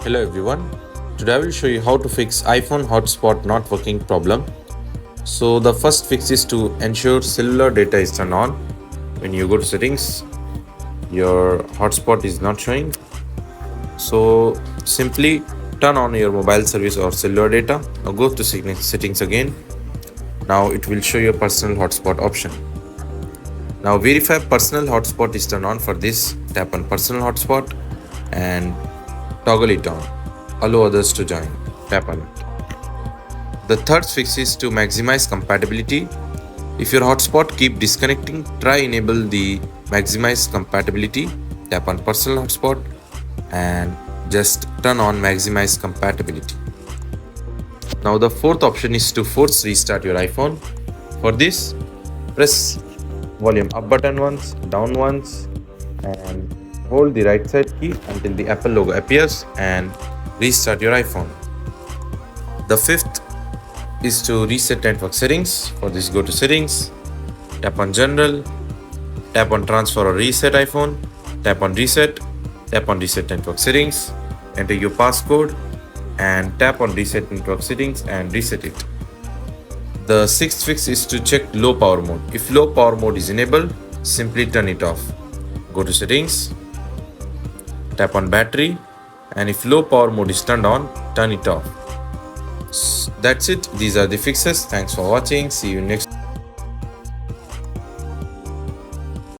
Hello everyone. Today I will show you how to fix iPhone hotspot not working problem. So the first fix is to ensure cellular data is turned on. When you go to settings, your hotspot is not showing. So simply turn on your mobile service or cellular data. Now go to settings again. Now it will show your personal hotspot option. Now verify personal hotspot is turned on. For this, tap on personal hotspot and toggle it on. Allow others to join. Tap on it. The third fix is to maximize compatibility. If your hotspot keep disconnecting, try enable the maximize compatibility. Tap on personal hotspot and just turn on maximize compatibility. Now the fourth option is to force restart your iPhone. For this, press volume up button once, down once, and hold the right side key until the Apple logo appears and restart your iPhone. The fifth is to reset network settings. For this, go to settings, tap on general, tap on transfer or reset iPhone, tap on reset network settings, enter your passcode and tap on reset network settings and reset it. The sixth fix is to check low power mode. If low power mode is enabled, simply turn it off. Go to settings, tap on battery, and if low power mode is turned on, turn it off. That's it. These are the fixes. Thanks for watching. See you next.